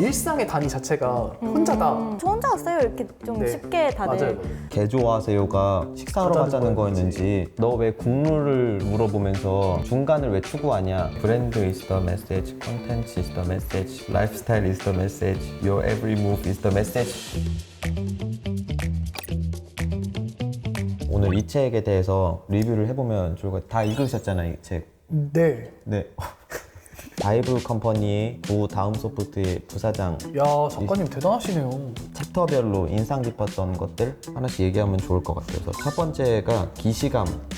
일상의 단위 자체가 혼자다. 저 혼자 왔어요 이렇게 좀 네. 쉽게 다들. 맞아요. 개 좋아하세요가 식사하러 가자는 거였는지 너 왜 국룰을 물어보면서 중간을 왜 추구하냐. 브랜드 is the message, content is the message, lifestyle is the message, your every move is the message. 오늘 이 책에 대해서 리뷰를 해보면 좋을 것 같아요. 다 읽으셨잖아요, 이 책. 네. 네. 다이브 컴퍼니의 구 다음 소프트의 부사장. 야, 작가님 대단하시네요. 챕터별로 인상 깊었던 것들 하나씩 얘기하면 좋을 것 같아요. 그래서 첫 번째가 기시감이라는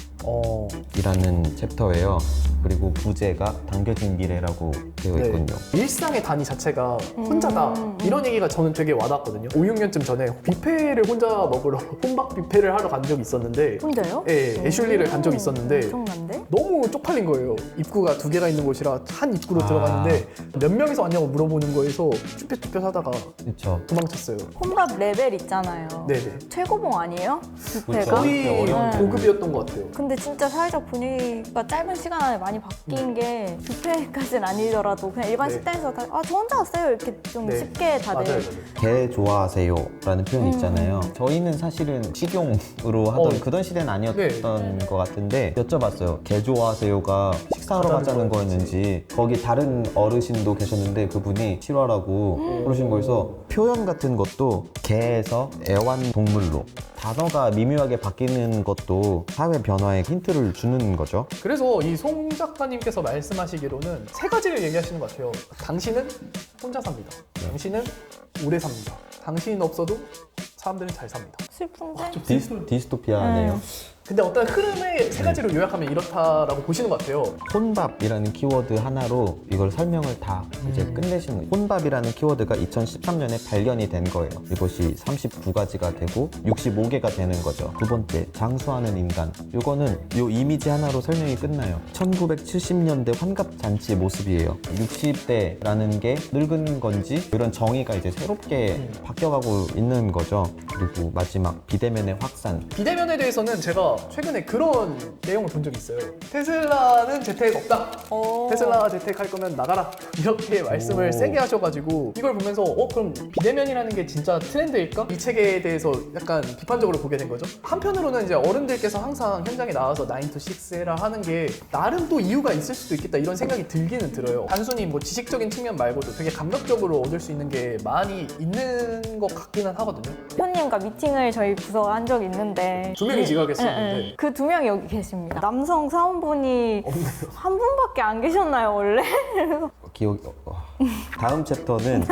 챕터예요. 그리고 부제가 당겨진 미래라고 되어 네. 있군요. 일상의 단위 자체가 혼자다. 이런 얘기가 저는 되게 와닿았거든요. 5, 6년쯤 전에 뷔페를 혼자 먹으러 혼밥 뷔페를 하러 간 적이 있었는데 혼자요? 네, 애슐리를 간 적이 있었는데 엄청난데? 너무 쪽팔린 거예요. 입구가 2개가 있는 곳이라 한 입구로 들어갔는데 몇 명이서 왔냐고 물어보는 거에서 쭈뼛쭈뼛 하다가 그렇죠. 도망쳤어요. 혼밥 레벨 있잖아요. 네네. 최고봉 아니에요? 뷔페가? 거의 어려운 고급이었던 것 같아요. 근데 진짜 사회적 분위기가 짧은 시간 안에 많이 바뀐 게 뷔페까지는 아니더라도 그냥 일반 네. 식당에서 다 저 혼자 왔어요 이렇게 좀 네. 쉽게 다들. 맞아요. 개 좋아하세요 라는 표현이 있잖아요. 저희는 사실은 식용으로 하던 그런 시대는 아니었던 것 같은데 여쭤봤어요. 개 좋아하세요가 식사하러 가자는 거였는지 거기 다른 어르신도 계셨는데 그분이 실화라고 그러신 거여서 표현 같은 것도 개에서 애완동물로 단어가 미묘하게 바뀌는 것도 사회 변화에 힌트를 주는 거죠. 그래서 이 송 작가님께서 말씀하시기로는 3가지를 얘기하시는 것 같아요. 당신은 혼자 삽니다. 당신은 오래 삽니다. 당신 없어도 사람들은 잘 삽니다. 슬픈데? 좀 디스토피아네요. 근데 어떤 흐름의 3가지로 요약하면 이렇다라고 보시는 것 같아요. 혼밥이라는 키워드 하나로 이걸 설명을 다 이제 끝내시는 거예요. 혼밥이라는 키워드가 2013년에 발견이 된 거예요. 이것이 39가지가 되고 65개가 되는 거죠. 두 번째, 장수하는 인간. 이거는 이 이미지 하나로 설명이 끝나요. 1970년대 환갑잔치 모습이에요. 60대라는 게 늙은 건지 이런 정의가 이제 새롭게 바뀌어가고 있는 거죠. 그리고 마지막, 비대면의 확산. 비대면에 대해서는 제가 최근에 그런 내용을 본 적이 있어요. 테슬라는 재택 없다. 테슬라 재택할 거면 나가라. 이렇게 말씀을 세게 하셔가지고 이걸 보면서 그럼 비대면이라는 게 진짜 트렌드일까? 이 책에 대해서 약간 비판적으로 보게 된 거죠. 한편으로는 이제 어른들께서 항상 현장에 나와서 9 to 6 해라 하는 게 나름 또 이유가 있을 수도 있겠다 이런 생각이 들기는 들어요. 단순히 뭐 지식적인 측면 말고도 되게 감각적으로 얻을 수 있는 게 많이 있는 것 같기는 하거든요. 대표님과 미팅을 저희 부서가 한 적이 있는데 2명이 지각했었는데 그 2명이 여기 계십니다. 남성 사원분이 한 분밖에 안 계셨나요 원래? 기억이 다음 챕터는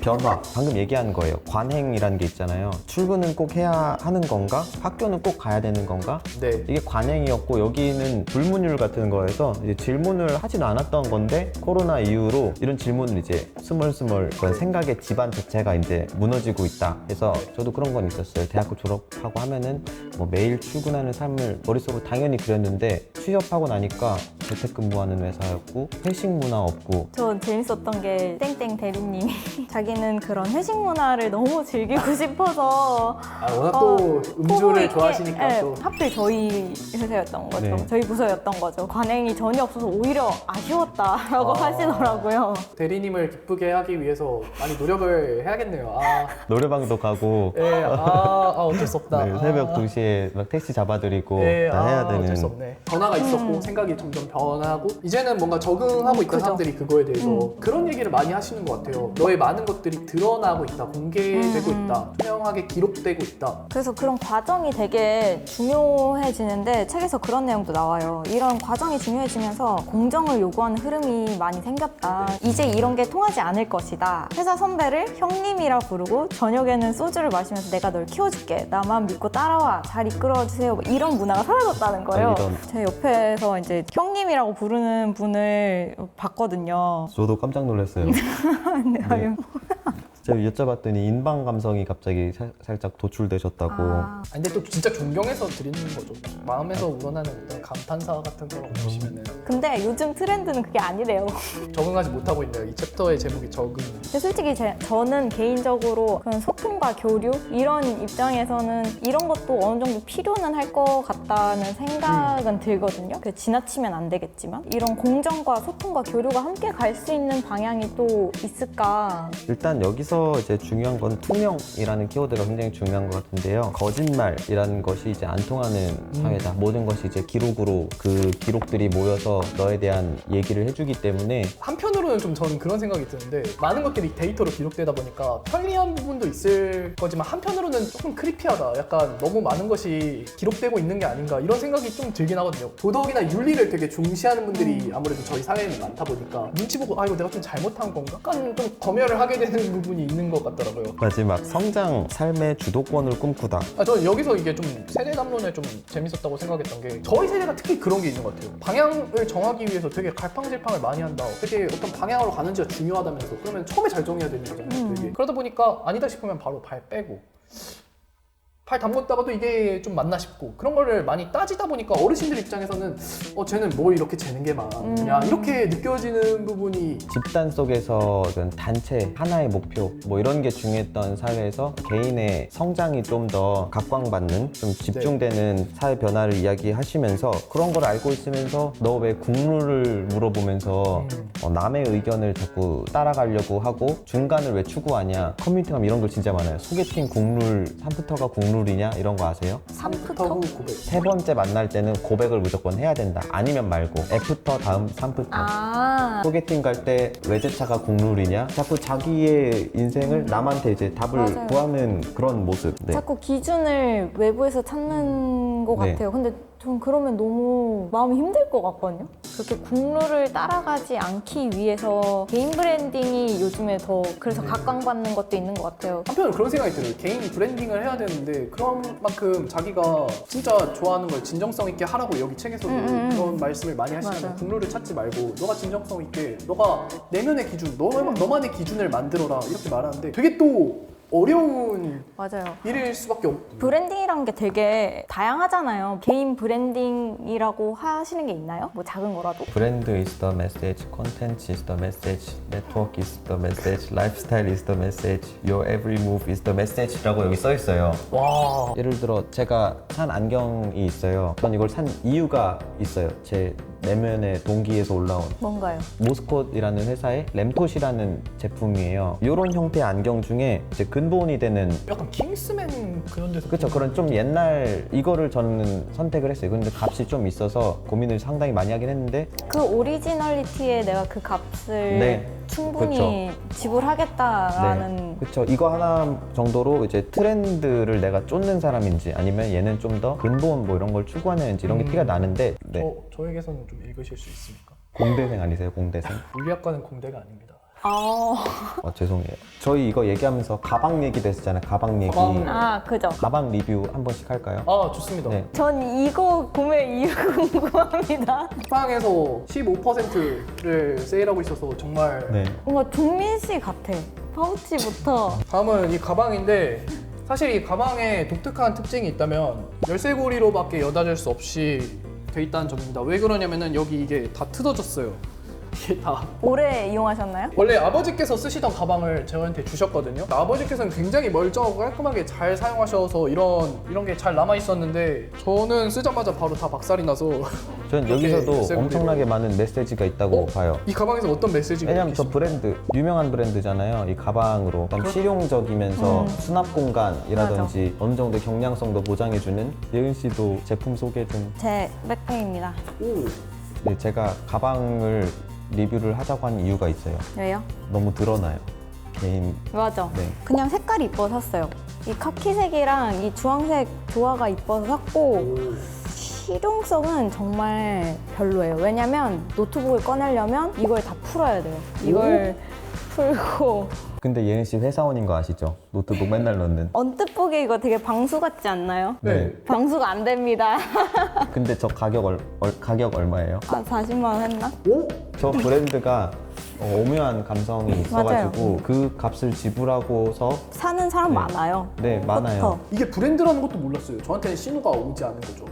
변화. 방금 얘기한 거예요. 관행이라는 게 있잖아요. 출근은 꼭 해야 하는 건가? 학교는 꼭 가야 되는 건가? 네. 이게 관행이었고 여기는 불문율 같은 거에서 이제 질문을 하지도 않았던 건데 코로나 이후로 이런 질문을 이제 스멀스멀 그런 생각의 기반 자체가 이제 무너지고 있다. 그래서 저도 그런 건 있었어요. 대학교 졸업하고 하면은 뭐 매일 출근하는 삶을 머릿속으로 당연히 그렸는데 취업하고 나니까 재택근무하는 회사였고 회식 문화 없고. 저 재밌었던 게 땡땡 대리님이 자기는 그런 회식 문화를 너무 즐기고 싶어서 워낙 또 음주를 있게, 좋아하시니까 네, 또 하필 저희 회사였던 거죠. 네. 저희 부서였던 거죠. 관행이 전혀 없어서 오히려 아쉬웠다라고 하시더라고요. 대리님을 기쁘게 하기 위해서 많이 노력을 해야겠네요. 노래방도 가고 네, 어쩔 수 없다. 네, 새벽 2시에 막 택시 잡아드리고 네, 다 해야 되는. 어쩔 수 없네. 변화가 있었고 생각이 점점 변하고 이제는 뭔가 적응하고 있던 그죠. 사람들이 그거에 대해서 그런 얘기를 많이 하시는 것 같아요. 너의 많은 것들이 드러나고 있다, 공개되고 있다, 투명하게 기록되고 있다. 그래서 그런 과정이 되게 중요해지는데 책에서 그런 내용도 나와요. 이런 과정이 중요해지면서 공정을 요구하는 흐름이 많이 생겼다. 이제 이런 게 통하지 않을 것이다. 회사 선배를 형님이라 부르고 저녁에는 소주를 마시면서 내가 널 키워줄게. 나만 믿고 따라와. 잘 이끌어주세요. 뭐 이런 문화가 사라졌다는 거예요. 제 옆에서 이제 형님이라고 부르는 분을 봤거든요. 저도 깜짝 놀랐어요. 네. 제가 여쭤봤더니 인방 감성이 갑자기 살짝 도출되셨다고. 아니, 근데 또 진짜 존경해서 드리는 거죠. 마음에서 우러나는 어떤 감탄사 같은 거라고 보시면은 근데 요즘 트렌드는 그게 아니래요. 적응하지 못하고 있네요. 이 챕터의 제목이 적응. 근데 솔직히 저는 개인적으로 그런 소통과 교류 이런 입장에서는 이런 것도 어느 정도 필요는 할 것 같다는 생각은 들거든요. 그 지나치면 안 되겠지만 이런 공정과 소통과 교류가 함께 갈 수 있는 방향이 또 있을까? 일단 여기서 이제 중요한 건 투명이라는 키워드가 굉장히 중요한 것 같은데요. 거짓말이라는 것이 이제 안 통하는 사회다. 모든 것이 이제 기록으로 그 기록들이 모여서 너에 대한 얘기를 해주기 때문에 한편으로는 좀 저는 그런 생각이 드는데 많은 것들이 데이터로 기록되다 보니까 편리한 부분도 있을 거지만 한편으로는 조금 크리피하다. 약간 너무 많은 것이 기록되고 있는 게 아닌가 이런 생각이 좀 들긴 하거든요. 도덕이나 윤리를 되게 중시하는 분들이 아무래도 저희 사회에는 많다 보니까 눈치 보고 아 이거 내가 좀 잘못한 건가? 약간 좀 검열을 하게 되는 부분이 있는 것 같더라고요. 마지막 성장 삶의 주도권을 꿈꾸다. 저는 여기서 이게 좀 세대 담론에 좀 재밌었다고 생각했던 게 저희 세대가 특히 그런 게 있는 것 같아요. 방향을 정하기 위해서 되게 갈팡질팡을 많이 한다. 되게 어떤 방향으로 가는지가 중요하다면서 그러면 처음에 잘 정해야 되는 거잖아요. 되게. 그러다 보니까 아니다 싶으면 바로 발 빼고 팔 담궜다가도 이게 좀 맞나 싶고 그런 거를 많이 따지다 보니까 어르신들 입장에서는 쟤는 뭘 이렇게 재는 게 많냐 이렇게 느껴지는 부분이 집단 속에서 어떤 단체 하나의 목표 뭐 이런 게 중요했던 사회에서 개인의 성장이 좀 더 각광받는 좀 집중되는 사회 변화를 이야기하시면서 그런 걸 알고 있으면서 너 왜 국룰을 물어보면서 남의 의견을 자꾸 따라가려고 하고 중간을 왜 추구하냐. 커뮤니티 가면 이런 걸 진짜 많아요. 소개팅 국룰 3부터가 국룰이냐 이런 거 아세요? 3부터 후 고백. 세 번째 만날 때는 고백을 무조건 해야 된다. 아니면 말고 애프터 다음 3부터. 소개팅 갈 때 외제차가 국룰이냐? 자꾸 자기의 인생을 남한테 이제 답을 맞아요. 구하는 그런 모습. 네. 자꾸 기준을 외부에서 찾는 것 네. 같아요. 근데 전 그러면 너무 마음이 힘들 것 같거든요. 그렇게 국룰을 따라가지 않기 위해서 개인 브랜딩이 요즘에 더 그래서 각광받는 것도 있는 것 같아요. 한편으로 그런 생각이 들어요. 개인 브랜딩을 해야 되는데 그런 만큼 자기가 진짜 좋아하는 걸 진정성 있게 하라고 여기 책에서도 그런 말씀을 많이 하시잖아요. 맞아요. 국룰을 찾지 말고 너가 진정성 있게 너가 내면의 기준, 너만의 기준을 만들어라 이렇게 말하는데 되게 또 어려운 맞아요. 일일 수밖에 없고 브랜딩이란 게 되게 다양하잖아요. 개인 브랜딩이라고 하시는 게 있나요? 뭐 작은 거라도? 브랜드 is the message, content is the message, network is the message, lifestyle is the message, your every move is the message라고 여기 써 있어요. 와 예를 들어 제가 산 안경이 있어요. 전 이걸 산 이유가 있어요. 제 내면의 동기에서 올라온 뭔가요? 모스콧이라는 회사의 램콧이라는 제품이에요. 이런 형태의 안경 중에 이제 근본이 되는 약간 킹스맨 그런 데서 그렇죠. 그런 좀 옛날 이거를 저는 선택을 했어요. 근데 값이 좀 있어서 고민을 상당히 많이 하긴 했는데 그 오리지널리티에 내가 그 값을 네. 충분히 지불하겠다라는 그렇죠. 이거 하나 정도로 이제 트렌드를 내가 쫓는 사람인지 아니면 얘는 좀 더 근본 뭐 이런 걸 추구하는지 이런 게 티가 나는데 네. 저에게서는 좀 읽으실 수 있습니까? 공대생 아니세요? 공대생? 물리학과는 공대가 아닙니다. 죄송해요. 저희 이거 얘기하면서 가방 얘기 됐었잖아요. 가방 얘기. 그죠. 가방 리뷰 한 번씩 할까요? 좋습니다. 네. 전 이거 구매 이유 궁금합니다. 쿠팡에서 15%를 세일하고 있어서 정말 네. 뭔가 종민 씨 같아. 파우치부터. 다음은 이 가방인데 사실 이 가방에 독특한 특징이 있다면 열쇠고리로밖에 여닫을 수 없이 돼 있다는 점입니다. 왜 그러냐면은 여기 이게 다 뜯어졌어요. 이게 다 오래 이용하셨나요? 원래 아버지께서 쓰시던 가방을 저한테 주셨거든요. 아버지께서는 굉장히 멀쩡하고 깔끔하게 잘 사용하셔서 이런 게 잘 남아 있었는데 저는 쓰자마자 바로 다 박살이 나서 전 이렇게 여기서도 열쇠고리로. 엄청나게 많은 메시지가 있다고 봐요. 이 가방에서 어떤 메시지가 왜냐면 저 있겠습니까? 브랜드 유명한 브랜드잖아요. 이 가방으로 좀 실용적이면서 수납 공간이라든지 어느 정도 경량성도 보장해주는 예은 씨도 제품 소개 좀. 제 백팩입니다. 오, 네, 제가 가방을 리뷰를 하자고 한 이유가 있어요. 왜요? 너무 드러나요. 개인. 맞아. 네. 그냥 색깔이 이뻐서 샀어요. 이 카키색이랑 이 주황색 조화가 이뻐서 샀고 실용성은 정말 별로예요. 왜냐면 노트북을 꺼내려면 이걸 다 풀어야 돼요. 이걸 풀고 근데 예은 씨 회사원인 거 아시죠? 노트북 맨날 넣는. 언뜻 보기에 이거 되게 방수 같지 않나요? 네. 방수가 안 됩니다. 근데 저 가격 얼마예요? 한 40만 원 했나? 오? 저 브랜드가 오묘한 감성이 있어가지고 그 값을 지불하고서 사는 사람 네. 많아요. 네 많아요. 부터. 이게 브랜드라는 것도 몰랐어요. 저한테는 신호가 오지 않은 거죠.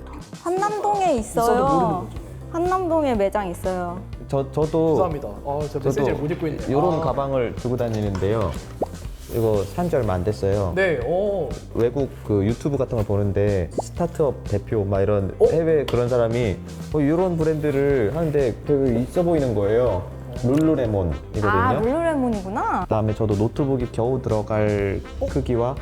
한남동에 있어도 모르는 있어요. 거죠. 한남동에 매장 있어요. 저도 감사합니다. 저 메시지를 못 읽고 있네요. 이런 가방을 들고 다니는데요. 이거 산 지 얼마 안 됐어요. 네, 외국 그 유튜브 같은 걸 보는데 스타트업 대표 막 이런 어? 해외 그런 사람이 이런 브랜드를 하는데 되게 있어 보이는 거예요. 룰루레몬이거든요. 아, 룰루레몬이구나. 그다음에 저도 노트북이 겨우 들어갈 크기와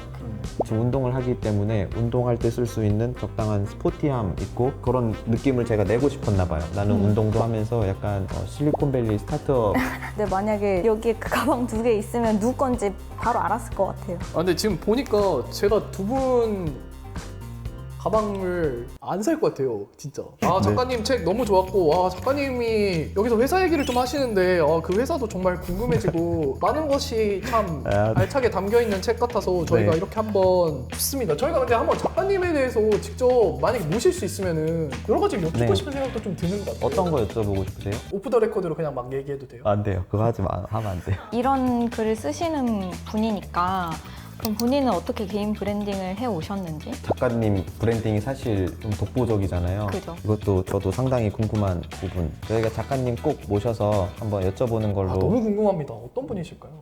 지금 운동을 하기 때문에 운동할 때 쓸 수 있는 적당한 스포티함 있고 그런 느낌을 제가 내고 싶었나 봐요. 나는 운동도 하면서 약간 실리콘밸리 스타트업 근데 만약에 여기에 그 가방 2개 있으면 누구 건지 바로 알았을 것 같아요. 근데 지금 보니까 제가 두 분 가방을 안 살 것 같아요, 진짜. 작가님 책 너무 좋았고, 작가님이 여기서 회사 얘기를 좀 하시는데, 그 회사도 정말 궁금해지고, 많은 것이 참 알차게 담겨 있는 책 같아서 저희가 네. 이렇게 한번 좋습니다. 저희가 근데 한번 작가님에 대해서 직접 만약에 모실 수 있으면은 여러 가지 여쭙고 네. 싶은 생각도 좀 드는 것 같아요. 어떤 거 여쭤보고 싶으세요? 오프 더 레코드로 그냥 막 얘기해도 돼요? 안 돼요. 그거 하면 안 돼요. 이런 글을 쓰시는 분이니까 그럼 본인은 어떻게 개인 브랜딩을 해 오셨는지? 작가님 브랜딩이 사실 좀 독보적이잖아요. 그죠. 이것도 저도 상당히 궁금한 부분. 저희가 작가님 꼭 모셔서 한번 여쭤보는 걸로. 너무 궁금합니다. 어떤 분이실까요?